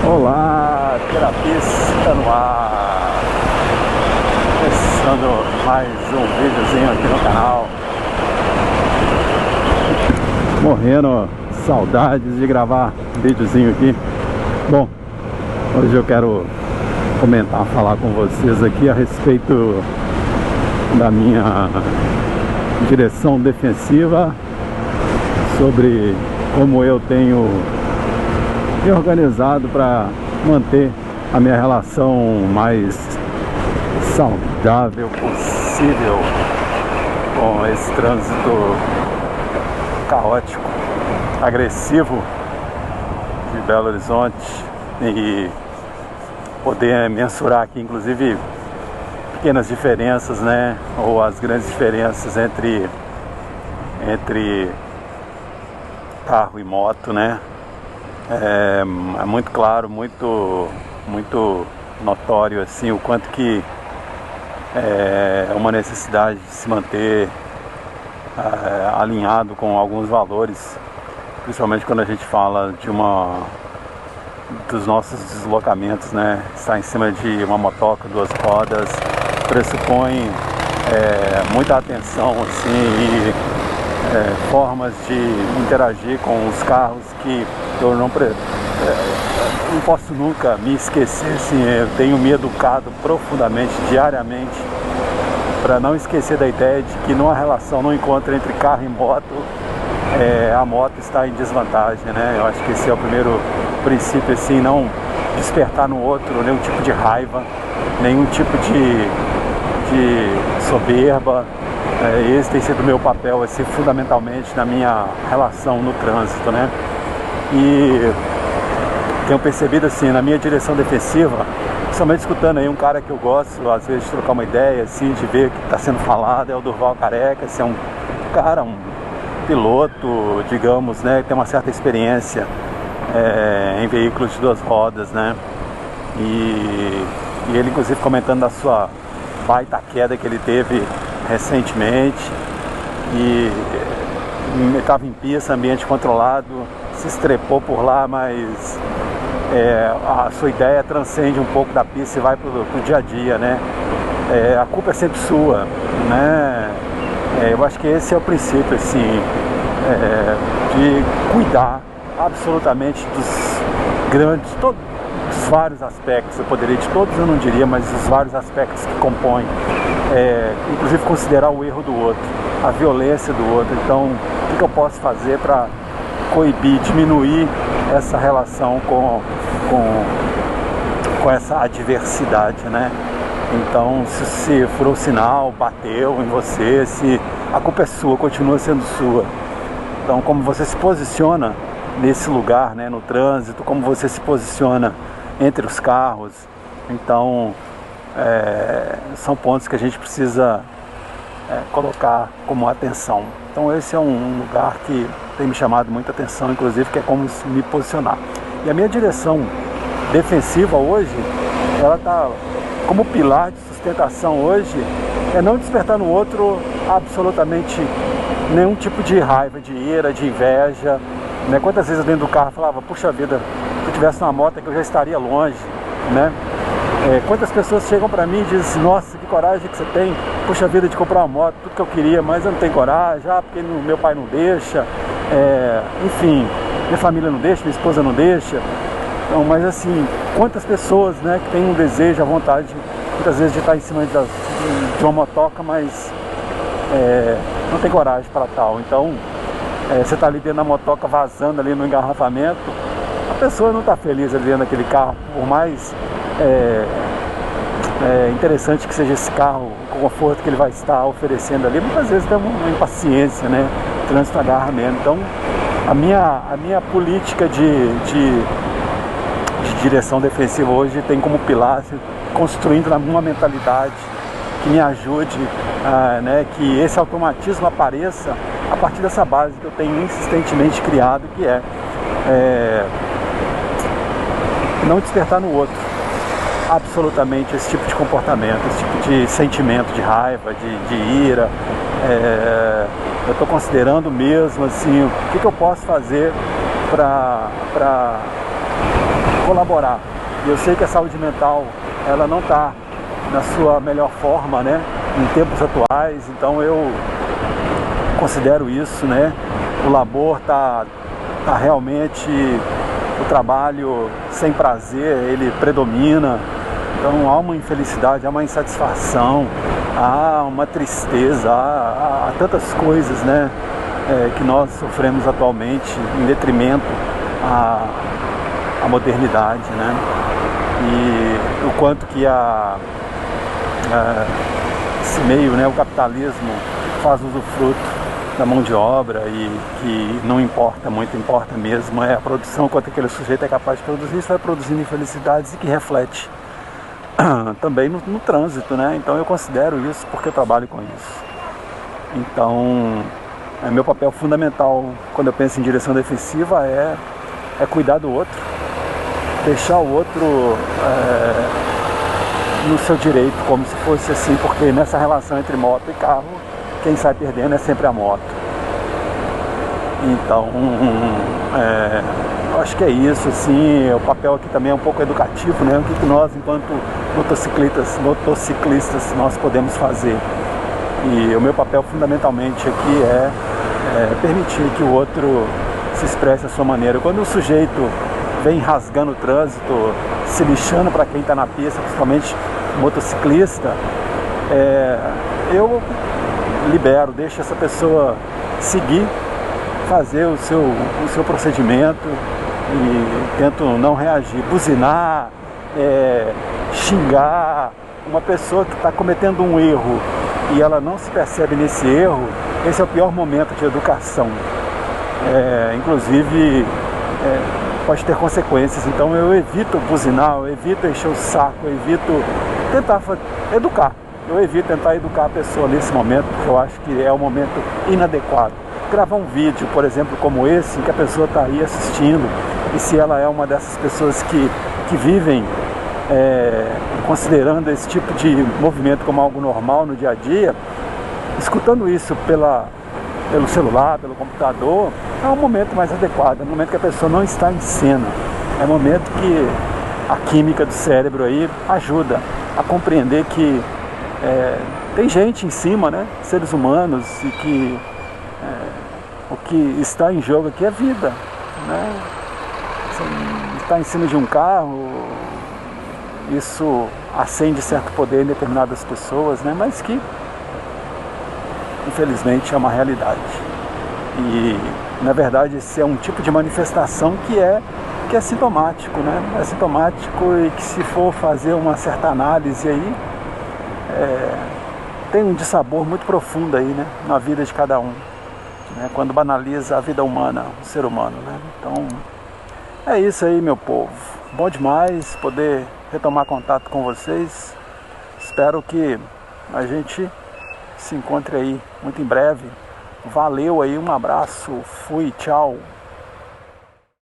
Olá, terapista no ar. Começando mais um videozinho aqui no canal. Morrendo saudades de gravar videozinho aqui. Bom, hoje eu quero falar com vocês aqui a respeito da minha direção defensiva, sobre como eu tenho me organizado para manter a minha relação mais saudável possível com esse trânsito caótico, agressivo de Belo Horizonte, e poder mensurar aqui inclusive pequenas diferenças, né, ou as grandes diferenças entre carro e moto, né. É muito claro, muito notório assim o quanto que é uma necessidade de se manter alinhado com alguns valores, principalmente quando a gente fala dos nossos deslocamentos, né? Estar em cima de uma motoca, duas rodas, pressupõe muita atenção assim, e formas de interagir com os carros que eu não posso nunca me esquecer, assim. Eu tenho me educado profundamente, diariamente, para não esquecer da ideia de que numa relação, num encontro entre carro e moto, a moto está em desvantagem, né? Eu acho que esse é o primeiro princípio, assim, não despertar no outro nenhum tipo de raiva, nenhum tipo de soberba. Esse tem sido o meu papel, assim, fundamentalmente na minha relação no trânsito, né? E tenho percebido, assim, na minha direção defensiva, principalmente escutando aí um cara que eu gosto, às vezes, de trocar uma ideia, assim, de ver o que está sendo falado, é o Durval Careca. Assim, é um cara, um piloto, digamos, né, que tem uma certa experiência em veículos de duas rodas, né? E ele, inclusive, comentando da sua baita queda que ele teve recentemente, e estava em pista, ambiente controlado, se estrepou por lá, mas a sua ideia transcende um pouco da pista e vai pro dia a dia, né? A culpa é sempre sua, né? Eu acho que esse é o princípio, assim, de cuidar absolutamente dos grandes, todos os vários aspectos, eu poderia, de todos eu não diria, mas os vários aspectos que compõem, inclusive considerar o erro do outro, a violência do outro. Então, o que eu posso fazer para coibir, diminuir essa relação com essa adversidade, né? Então, se furou o sinal, bateu em você, se a culpa é sua, continua sendo sua. Então, como você se posiciona nesse lugar, né, no trânsito, como você se posiciona entre os carros, então são pontos que a gente precisa colocar como atenção. Então esse é um lugar que tem me chamado muita atenção, inclusive, que é como me posicionar. E a minha direção defensiva hoje, ela está como pilar de sustentação hoje, é não despertar no outro absolutamente nenhum tipo de raiva, de ira, de inveja, né? Quantas vezes eu dentro do carro falava, puxa vida, se eu tivesse uma moto que eu já estaria longe, né? Quantas pessoas chegam para mim e dizem, nossa, que coragem que você tem, puxa vida, de comprar uma moto, tudo que eu queria, mas eu não tenho coragem, porque meu pai não deixa, enfim, minha família não deixa, minha esposa não deixa. Então, mas assim, quantas pessoas, né, que têm um desejo, a vontade, muitas vezes, de estar em cima de uma motoca, mas não tem coragem para tal. Então, você está ali dentro da motoca vazando ali no engarrafamento, a pessoa não está feliz ali dentro daquele carro, por mais interessante que seja esse carro, o conforto que ele vai estar oferecendo ali, muitas vezes tem uma impaciência, né? O trânsito agarra mesmo. Então, a minha política de direção defensiva hoje tem como pilar, assim, construindo uma mentalidade que me ajude, né, que esse automatismo apareça a partir dessa base que eu tenho insistentemente criado, que não despertar no outro absolutamente esse tipo de comportamento, esse tipo de sentimento de raiva, de ira. Eu estou considerando mesmo, assim, o que eu posso fazer para colaborar. E eu sei que a saúde mental, ela não está na sua melhor forma, né, em tempos atuais, então eu considero isso, né, o labor tá realmente, o trabalho sem prazer, ele predomina, então há uma infelicidade, há uma insatisfação, há uma tristeza, há tantas coisas, né, que nós sofremos atualmente em detrimento à modernidade, né, e o quanto que esse meio, né, o capitalismo faz usufruto da mão de obra e que não importa muito, importa mesmo é a produção, quanto aquele sujeito é capaz de produzir, isso vai produzindo infelicidades e que reflete também no trânsito, né? Então eu considero isso porque eu trabalho com isso. Então, meu papel fundamental quando eu penso em direção defensiva é cuidar do outro, deixar o outro no seu direito, como se fosse assim, porque nessa relação entre moto e carro, quem sai perdendo é sempre a moto. Então, eu acho que é isso, assim, o papel aqui também é um pouco educativo, né? O que nós, enquanto motociclistas, nós podemos fazer. E o meu papel fundamentalmente aqui é permitir que o outro se expresse à sua maneira. Quando o sujeito vem rasgando o trânsito, se lixando para quem está na pista, principalmente motociclista, eu libero, deixo essa pessoa seguir, fazer o seu procedimento e tento não reagir, buzinar, xingar. Uma pessoa que está cometendo um erro e ela não se percebe nesse erro, esse é o pior momento de educação. Inclusive pode ter consequências, então eu evito buzinar, eu evito encher o saco, eu evito tentar educar. Eu evito tentar educar a pessoa nesse momento, porque eu acho que é um momento inadequado. Gravar um vídeo, por exemplo, como esse, em que a pessoa está aí assistindo, e se ela é uma dessas pessoas que vivem considerando esse tipo de movimento como algo normal no dia a dia, escutando isso pelo celular, pelo computador, é um momento mais adequado, é um momento que a pessoa não está em cena, é um momento que a química do cérebro aí ajuda a compreender que tem gente em cima, né, seres humanos, e que o que está em jogo aqui é vida, né? Você está em cima de um carro, isso acende certo poder em determinadas pessoas, né, mas que infelizmente é uma realidade. E na verdade esse é um tipo de manifestação que é sintomático, né? É sintomático e que, se for fazer uma certa análise aí, tem um dissabor muito profundo aí, né, na vida de cada um, né, quando banaliza a vida humana, o ser humano, né? Então é isso aí, meu povo. Bom demais poder retomar contato com vocês. Espero que a gente se encontre aí muito em breve. Valeu aí, um abraço, fui, tchau.